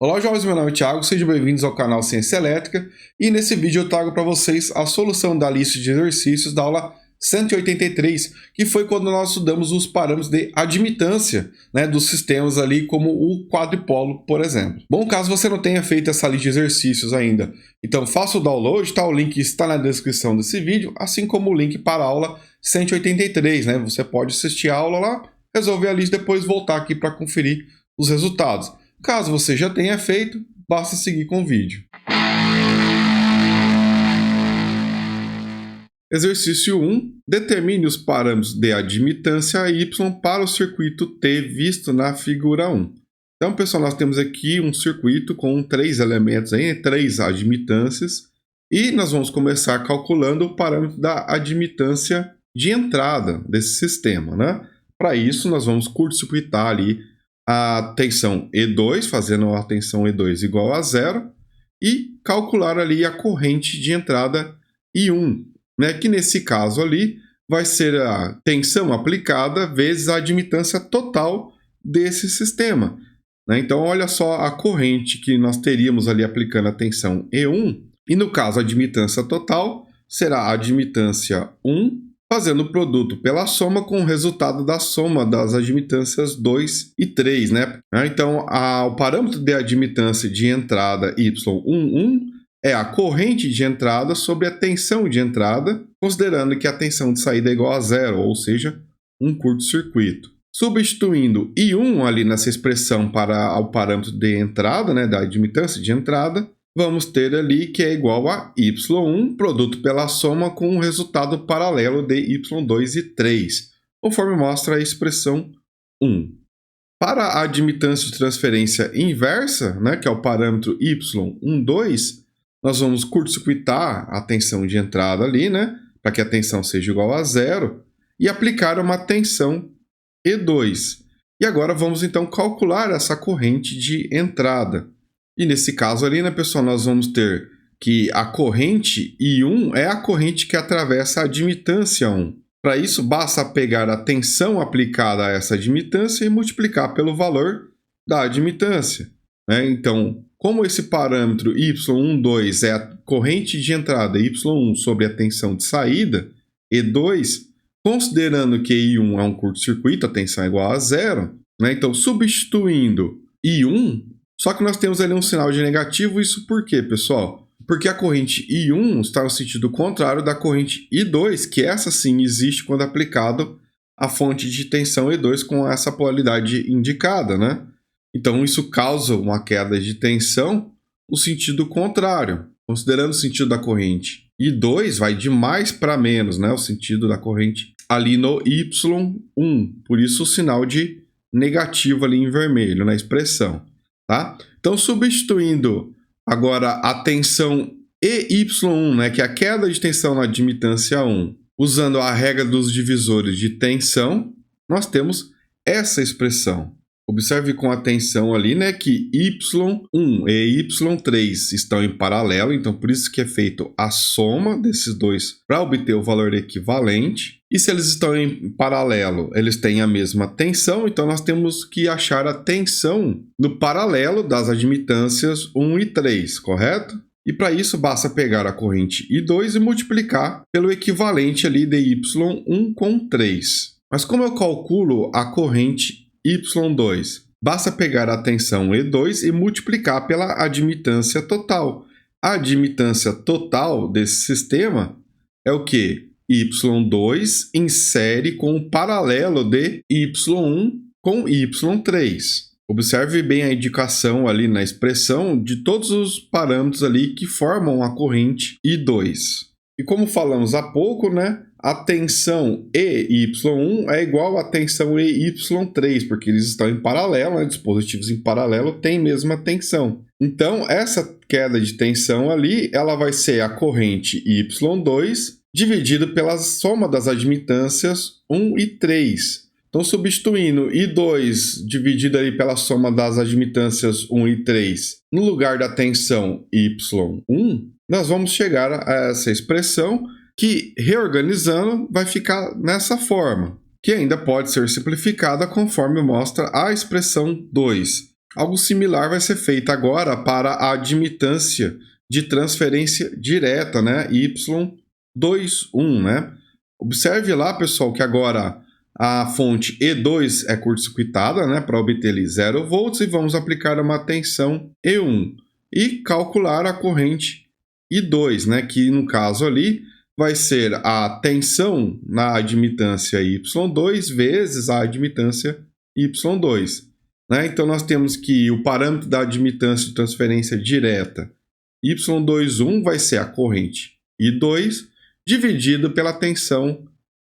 Olá, jovens, meu nome é Thiago, sejam bem-vindos ao canal Ciência Elétrica e nesse vídeo eu trago para vocês a solução da lista de exercícios da aula 183, que foi quando nós estudamos os parâmetros de admitância, dos sistemas ali como o quadripolo, por exemplo. Bom, caso você não tenha feito essa lista de exercícios ainda, então faça o download, tá? O link está na descrição desse vídeo, assim como o link para a aula 183, Você pode assistir a aula lá, resolver a lista e depois voltar aqui para conferir os resultados. Caso você já tenha feito, basta seguir com o vídeo. Exercício 1. Determine os parâmetros de admitância Y para o circuito T visto na figura 1. Então, pessoal, nós temos aqui um circuito com 3 elementos, 3 admitâncias, e nós vamos começar calculando o parâmetro da admitância de entrada desse sistema, Para isso, nós vamos curto-circuitar ali a tensão E2, fazendo a tensão E2 igual a 0, e calcular ali a corrente de entrada I1, que nesse caso ali vai ser a tensão aplicada vezes a admitância total desse sistema. Então, olha só a corrente que nós teríamos ali aplicando a tensão E1, e no caso a admitância total será a admitância 1, fazendo o produto pela soma com o resultado da soma das admitâncias 2 e 3, Então, o parâmetro de admitância de entrada Y11 é a corrente de entrada sobre a tensão de entrada, considerando que a tensão de saída é igual a 0, ou seja, um curto-circuito. Substituindo I1 ali nessa expressão para o parâmetro de entrada, da admitância de entrada, vamos ter ali que é igual a Y1, produto pela soma com o resultado paralelo de Y2 e 3, conforme mostra a expressão 1. Para a admitância de transferência inversa, que é o parâmetro Y12, nós vamos curto-circuitar a tensão de entrada ali, para que a tensão seja igual a 0, e aplicar uma tensão E2. E agora vamos então calcular essa corrente de entrada. E nesse caso ali, pessoal, nós vamos ter que a corrente I1 é a corrente que atravessa a admitância 1. Para isso, basta pegar a tensão aplicada a essa admitância e multiplicar pelo valor da admitância. Então, como esse parâmetro Y12 é a corrente de entrada Y1 sobre a tensão de saída, E2, considerando que I1 é um curto-circuito, a tensão é igual a 0, então substituindo I1, só que nós temos ali um sinal de negativo, isso por quê, pessoal? Porque a corrente I1 está no sentido contrário da corrente I2, que essa sim existe quando aplicado a fonte de tensão E2 com essa polaridade indicada, Então isso causa uma queda de tensão no sentido contrário, considerando o sentido da corrente I2 vai de mais para menos, o sentido da corrente ali no Y1, por isso o sinal de negativo ali em vermelho na expressão. Então, substituindo agora a tensão EY1, que é a queda de tensão na admitância 1, usando a regra dos divisores de tensão, nós temos essa expressão. Observe com atenção ali, que Y1 e Y3 estão em paralelo, então por isso que é feito a soma desses dois para obter o valor equivalente. E se eles estão em paralelo, eles têm a mesma tensão, então nós temos que achar a tensão no paralelo das admitâncias 1 e 3, correto? E para isso basta pegar a corrente I2 e multiplicar pelo equivalente ali de Y1 com 3. Mas como eu calculo a corrente Y2? Basta pegar a tensão E2 e multiplicar pela admitância total. A admitância total desse sistema é o quê? Y2 em série com o paralelo de Y1 com Y3. Observe bem a indicação ali na expressão de todos os parâmetros ali que formam a corrente I2. E como falamos há pouco, a tensão EY1 é igual à tensão EY3, porque eles estão em paralelo, dispositivos em paralelo têm a mesma tensão. Então, essa queda de tensão ali, ela vai ser a corrente Y2 dividida pela soma das admitâncias 1 e 3. Então, substituindo I2 dividido ali pela soma das admitâncias 1 e 3 no lugar da tensão Y1, nós vamos chegar a essa expressão que, reorganizando, vai ficar nessa forma, que ainda pode ser simplificada conforme mostra a expressão 2. Algo similar vai ser feito agora para a admitância de transferência direta, né? Y21, né? Observe lá, pessoal, que agora a fonte E2 é curto-circuitada, né? Para obter ali 0 volts, e vamos aplicar uma tensão E1 e calcular a corrente I2, né? Que no caso ali vai ser a tensão na admitância Y2 vezes a admitância Y2. Né? Então, nós temos que o parâmetro da admitância de transferência direta Y21 vai ser a corrente I2 dividido pela tensão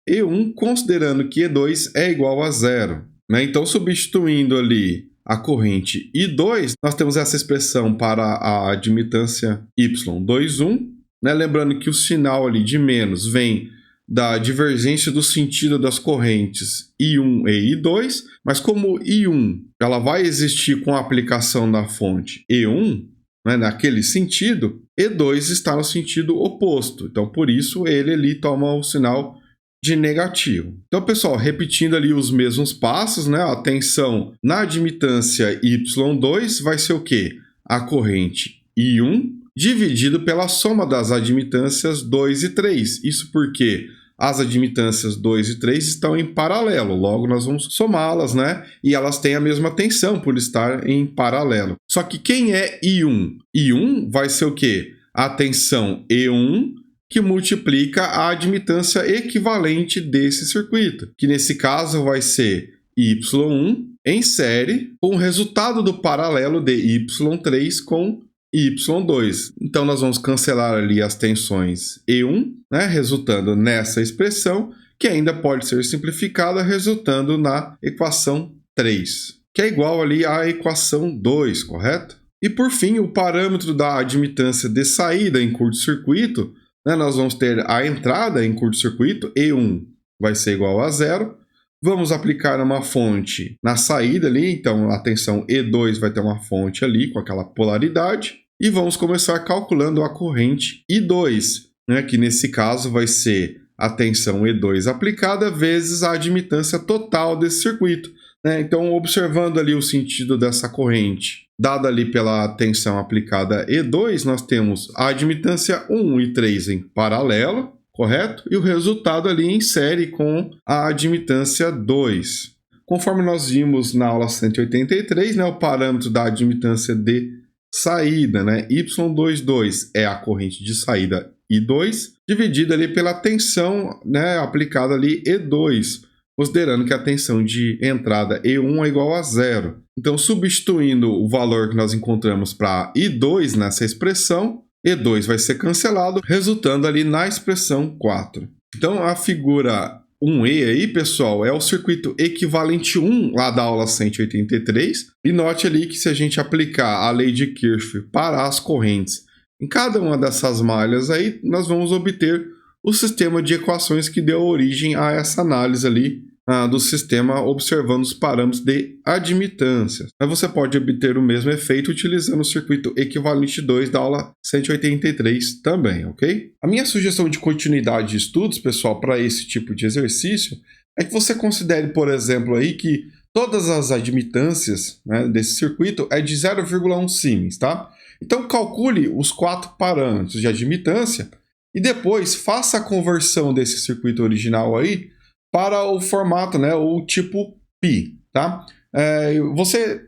E1, considerando que E2 é igual a zero. Né? Então, substituindo ali a corrente I2, nós temos essa expressão para a admitância Y21. Né? Lembrando que o sinal ali de menos vem da divergência do sentido das correntes I1 e I2, mas como I1 ela vai existir com a aplicação da fonte E1, né, naquele sentido, E2 está no sentido oposto. Então, por isso, ele ali toma o sinal de negativo. Então, pessoal, repetindo ali os mesmos passos, né, a tensão na admitância Y2 vai ser o quê? A corrente I1 dividido pela soma das admitâncias 2 e 3. Isso porque as admitâncias 2 e 3 estão em paralelo, logo nós vamos somá-las, né? E elas têm a mesma tensão por estar em paralelo. Só que quem é I1? I1 vai ser o quê? A tensão E1 que multiplica a admitância equivalente desse circuito, que nesse caso vai ser Y1 em série com o resultado do paralelo de Y3 com Y2. Então, nós vamos cancelar ali as tensões E1, né, resultando nessa expressão, que ainda pode ser simplificada, resultando na equação 3, que é igual ali à equação 2, correto? E, por fim, o parâmetro da admitância de saída em curto-circuito, né, nós vamos ter a entrada em curto-circuito, E1 vai ser igual a zero. Vamos aplicar uma fonte na saída ali, então a tensão E2 vai ter uma fonte ali com aquela polaridade. E vamos começar calculando a corrente I2, né, que nesse caso vai ser a tensão E2 aplicada vezes a admitância total desse circuito. Né? Então, observando ali o sentido dessa corrente, dada ali pela tensão aplicada E2, nós temos a admitância 1 e 3 em paralelo, correto? E o resultado ali em série com a admitância 2. Conforme nós vimos na aula 183, né, o parâmetro da admitância de saída, né, Y22 é a corrente de saída I2, dividida ali pela tensão, né, aplicada ali E2, considerando que a tensão de entrada E1 é igual a zero. Então, substituindo o valor que nós encontramos para I2 nessa expressão, E2 vai ser cancelado, resultando ali na expressão 4. Então, a figura 1E aí, pessoal, é o circuito equivalente 1 lá da aula 183. E note ali que se a gente aplicar a lei de Kirchhoff para as correntes em cada uma dessas malhas aí, nós vamos obter o sistema de equações que deu origem a essa análise ali do sistema, observando os parâmetros de admitância. Mas você pode obter o mesmo efeito utilizando o circuito equivalente 2 da aula 183 também, ok? A minha sugestão de continuidade de estudos, pessoal, para esse tipo de exercício, é que você considere, por exemplo, aí que todas as admitâncias, né, desse circuito é de 0,1 siemens, tá? Então, calcule os 4 parâmetros de admitância e depois faça a conversão desse circuito original aí para o formato, né, o tipo π, tá?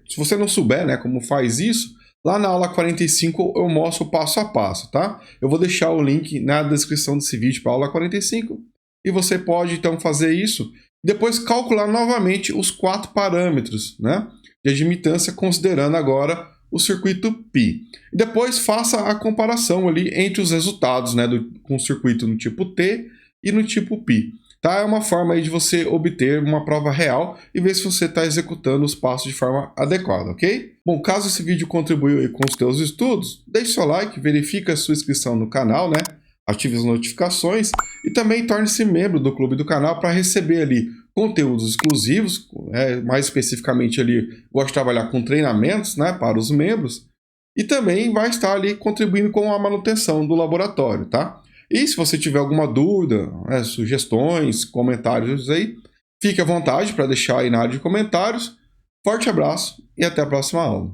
Se você não souber, né, como faz isso, lá na aula 45 eu mostro passo a passo, tá? Eu vou deixar o link na descrição desse vídeo para a aula 45 e você pode então fazer isso. Depois calcular novamente os 4 parâmetros, né, de admitância, considerando agora o circuito π. E depois faça a comparação ali entre os resultados, né, com o circuito no tipo T e no tipo π. Tá? É uma forma aí de você obter uma prova real e ver se você está executando os passos de forma adequada, ok? Bom, caso esse vídeo contribuiu com os teus estudos, deixe seu like, verifique a sua inscrição no canal, né? Ative as notificações e também torne-se membro do clube do canal para receber ali conteúdos exclusivos, mais especificamente ali, gosto de trabalhar com treinamentos, né, para os membros, e também vai estar ali contribuindo com a manutenção do laboratório, tá? E se você tiver alguma dúvida, sugestões, comentários aí, fique à vontade para deixar aí na área de comentários. Forte abraço e até a próxima aula.